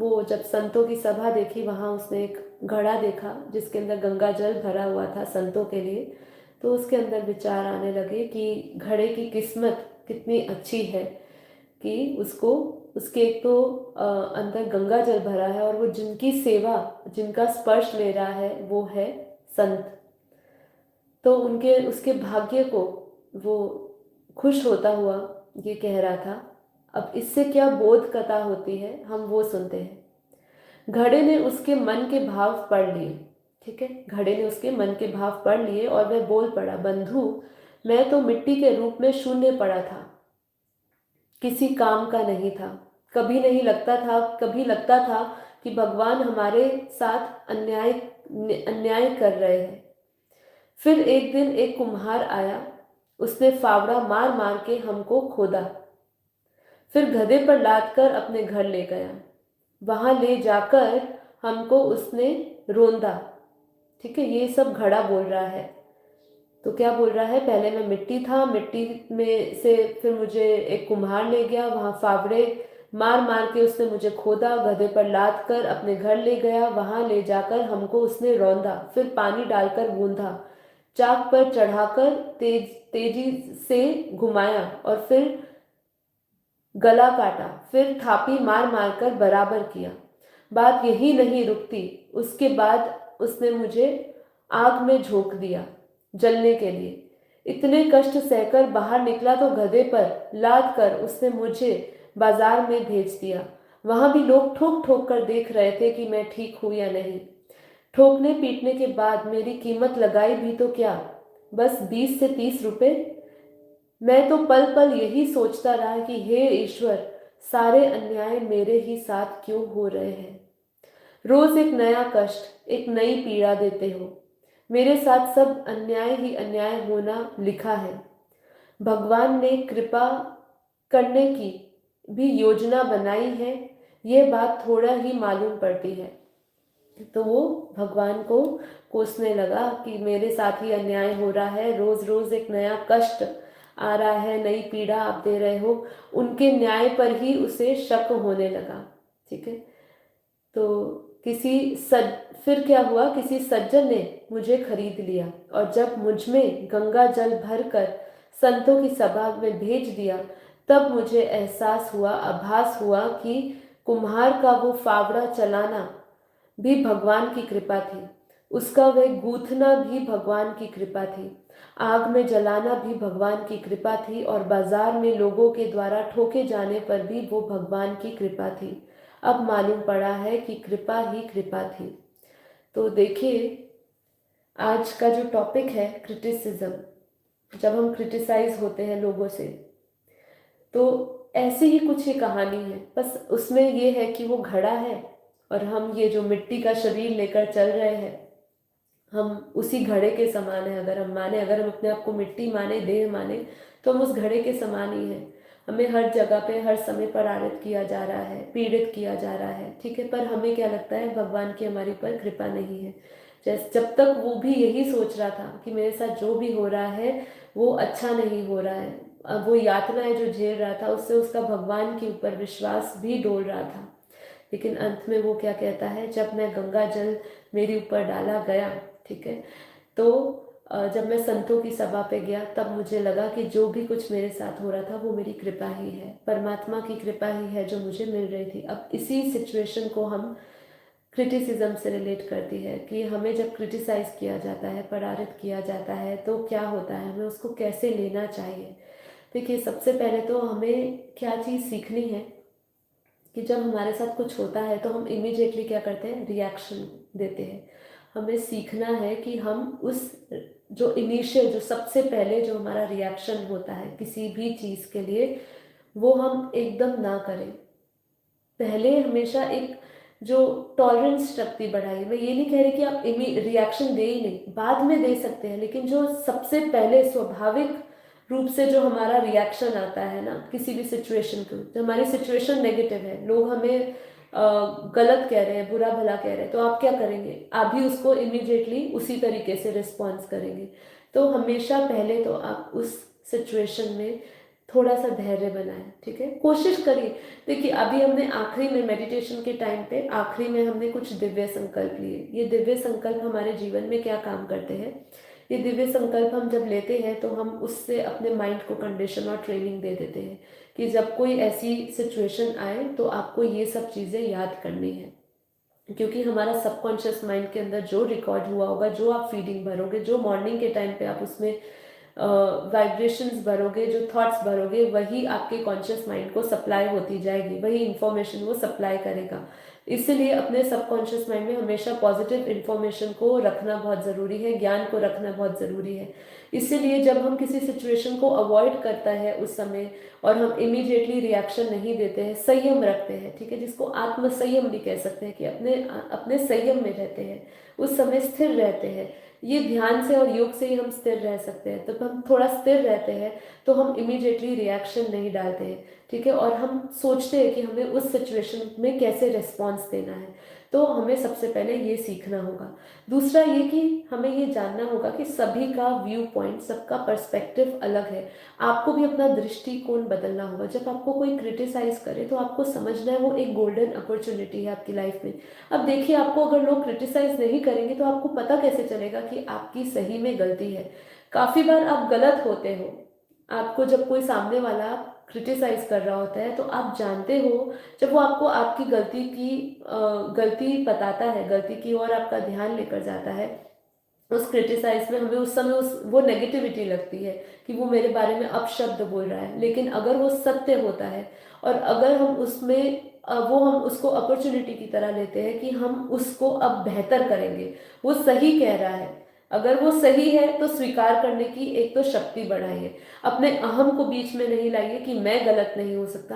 वो जब संतों की सभा देखी, वहाँ उसने एक घड़ा देखा जिसके अंदर गंगा जल भरा हुआ था संतों के लिए। तो उसके अंदर विचार आने लगे कि घड़े की किस्मत कितनी अच्छी है कि उसको उसके एक तो अंदर गंगा जल भरा है, और वो जिनकी सेवा, जिनका स्पर्श ले रहा है वो है संत। तो उनके उसके भाग्य को वो खुश होता हुआ ये कह रहा था। अब इससे क्या बोध कथा होती है, हम वो सुनते हैं। घड़े ने उसके मन के भाव पढ़ लिए। ठीक है, घड़े ने उसके मन के भाव पढ़ लिए और वह बोल पड़ा, बंधु, मैं तो मिट्टी के रूप में शून्य पड़ा था, किसी काम का नहीं था। कभी लगता था कि भगवान हमारे साथ अन्याय अन्याय कर रहे हैं। फिर एक दिन एक कुम्हार आया, उसने फावड़ा मार मार के हमको खोदा, फिर गधे पर लाद कर अपने घर ले गया। वहां ले जाकर हमको उसने रोंदा। ठीक है, ये सब घड़ा बोल रहा है। तो क्या बोल रहा है, पहले मैं मिट्टी था, मिट्टी में से फिर मुझे एक कुम्हार ले गया, वहां फावड़े मार मार के उसने मुझे खोदा, गधे पर लाद कर अपने घर ले गया, वहां ले जाकर हमको उसने रौंदा, फिर पानी डालकर गूंधा, चाक पर चढ़ाकर तेजी से घुमाया, और फिर गला काटा, फिर थापी मार मार कर बराबर किया। बात यही नहीं रुकती, उसके बाद उसने मुझे आग में झोंक दिया जलने के लिए। इतने कष्ट सहकर बाहर निकला तो गधे पर लाद कर उसने मुझे बाजार में भेज दिया। वहां भी लोग ठोक ठोक कर देख रहे थे कि मैं ठीक हूं या नहीं। ठोकने पीटने के बाद मेरी कीमत लगाई भी तो क्या, बस 20 से 30 रुपए। मैं तो पल पल यही सोचता रहा कि हे ईश्वर, सारे अन्याय मेरे ही साथ क्यों हो रहे हैं। रोज एक नया कष्ट, एक नई पीड़ा देते हो। मेरे साथ सब अन्याय ही अन्याय होना लिखा है। भगवान ने कृपा करने की भी योजना बनाई है, यह बात थोड़ा ही मालूम पड़ती है। तो वो भगवान को कोसने लगा कि मेरे साथ ही अन्याय हो रहा है, रोज रोज एक नया कष्ट आ रहा है, नई पीड़ा आप दे रहे हो। उनके न्याय पर ही उसे शक होने लगा। ठीक है, तो फिर क्या हुआ, किसी सज्जन ने मुझे खरीद लिया, और जब मुझ में गंगा जल भर कर संतों की सभा में भेज दिया, तब मुझे एहसास हुआ, आभास हुआ कि कुम्हार का वो फावड़ा चलाना भी भगवान की कृपा थी, उसका वह गूंथना भी भगवान की कृपा थी, आग में जलाना भी भगवान की कृपा थी, और बाजार में लोगों के द्वारा ठोके जाने पर भी वो भगवान की कृपा थी। अब मालूम पड़ा है कि कृपा ही कृपा थी। तो देखिए, आज का जो टॉपिक है क्रिटिसिज्म, जब हम क्रिटिसाइज होते हैं लोगों से, तो ऐसी ही कुछ ही कहानी है। बस उसमें ये है कि वो घड़ा है और हम ये जो मिट्टी का शरीर लेकर चल रहे हैं, हम उसी घड़े के समान है। अगर हम माने, अगर हम अपने आप को मिट्टी माने, देह माने, तो हम उस घड़े के समान ही हैं। हमें हर जगह पे हर समय प्रताड़ित किया जा रहा है, पीड़ित किया जा रहा है। ठीक है, पर हमें क्या लगता है, भगवान की हमारी पर कृपा नहीं है। जैसे जब तक वो भी यही सोच रहा था कि मेरे साथ जो भी हो रहा है वो अच्छा नहीं हो रहा है, अब वो यातनाएं जो झेल रहा था उससे उसका भगवान के ऊपर विश्वास भी डोल रहा था। लेकिन अंत में वो क्या कहता है, जब मैं गंगा जल मेरे ऊपर डाला गया, ठीक है, तो जब मैं संतों की सभा पे गया, तब मुझे लगा कि जो भी कुछ मेरे साथ हो रहा था वो मेरी कृपा ही है, परमात्मा की कृपा ही है जो मुझे मिल रही थी। अब इसी सिचुएशन को हम क्रिटिसिज्म से रिलेट करती है कि हमें जब क्रिटिसाइज किया जाता है, पराजित किया जाता है, तो क्या होता है, हमें उसको कैसे लेना चाहिए। देखिए, सबसे पहले तो हमें क्या चीज़ सीखनी है कि जब हमारे साथ कुछ होता है तो हम इमीडिएटली क्या करते हैं, रिएक्शन देते हैं। हमें सीखना है कि हम उस जो इनिशियल, जो सबसे पहले जो हमारा रिएक्शन होता है किसी भी चीज़ के लिए, वो हम एकदम ना करें। पहले हमेशा एक जो टॉलरेंस शक्ति बढ़ाइए। मैं ये नहीं कह रही कि आप रिएक्शन दे ही नहीं, बाद में दे सकते हैं, लेकिन जो सबसे पहले स्वाभाविक रूप से जो हमारा रिएक्शन आता है ना किसी भी सिचुएशन को, जो हमारी सिचुएशन नेगेटिव है, लोग हमें गलत कह रहे हैं, बुरा भला कह रहे हैं, तो आप क्या करेंगे, आप भी उसको इमीडिएटली उसी तरीके से रिस्पॉन्स करेंगे। तो हमेशा पहले तो आप उस सिचुएशन में थोड़ा सा धैर्य बनाएं, ठीक है, कोशिश करिए। देखिए अभी हमने आखिरी में मेडिटेशन के टाइम पे आखिरी में हमने कुछ दिव्य संकल्प लिए। ये दिव्य संकल्प हमारे जीवन में क्या काम करते हैं? ये दिव्य संकल्प हम जब लेते हैं तो हम उससे अपने माइंड को कंडीशन और ट्रेनिंग दे देते हैं कि जब कोई ऐसी सिचुएशन आए तो आपको ये सब चीज़ें याद करनी है, क्योंकि हमारा सबकॉन्शियस माइंड के अंदर जो रिकॉर्ड हुआ होगा, जो आप फीडिंग भरोगे, जो मॉर्निंग के टाइम पे आप उसमें वाइब्रेशंस भरोगे, जो थॉट्स भरोगे, वही आपके कॉन्शियस माइंड को सप्लाई होती जाएगी, वही इंफॉर्मेशन वो सप्लाई करेगा। इसीलिए अपने सबकॉन्शियस माइंड में हमेशा पॉजिटिव इंफॉर्मेशन को रखना बहुत ज़रूरी है, ज्ञान को रखना बहुत ज़रूरी है। इसीलिए जब हम किसी सिचुएशन को अवॉइड करता है उस समय और हम इमीडिएटली रिएक्शन नहीं देते हैं, संयम रखते हैं, ठीक है, जिसको आत्म संयम भी कह सकते हैं, कि अपने अपने संयम में रहते हैं, उस समय स्थिर रहते हैं। ये ध्यान से और योग से ही हम स्थिर रह सकते हैं। तो हम थोड़ा स्थिर रहते हैं तो हम इमीडिएटली रिएक्शन नहीं डालते हैं, ठीक है, और हम सोचते हैं कि हमें उस सिचुएशन में कैसे रिस्पॉन्स देना है। तो हमें सबसे पहले ये सीखना होगा। दूसरा ये कि हमें ये जानना होगा कि सभी का व्यू पॉइंट, सबका पर्सपेक्टिव अलग है। आपको भी अपना दृष्टिकोण बदलना होगा। जब आपको कोई क्रिटिसाइज करे तो आपको समझना है वो एक गोल्डन अपॉर्चुनिटी है आपकी लाइफ में। अब देखिए आपको अगर लोग क्रिटिसाइज नहीं करेंगे तो आपको पता कैसे चलेगा कि आपकी सही में गलती है? काफ़ी बार आप गलत होते हो। आपको जब कोई सामने वाला क्रिटिसाइज कर रहा होता है तो आप जानते हो, जब वो आपको आपकी गलती बताता है, गलती की ओर आपका ध्यान लेकर जाता है, उस क्रिटिसाइज में हमें उस समय उस वो नेगेटिविटी लगती है कि वो मेरे बारे में अपशब्द बोल रहा है। लेकिन अगर वो सत्य होता है और अगर हम उसमें हम उसको अपॉर्चुनिटी की तरह लेते हैं कि हम उसको अब बेहतर करेंगे, वो सही कह रहा है, अगर वो सही है तो स्वीकार करने की एक तो शक्ति बढ़ाइए। अपने अहम को बीच में नहीं लाइए कि मैं गलत नहीं हो सकता।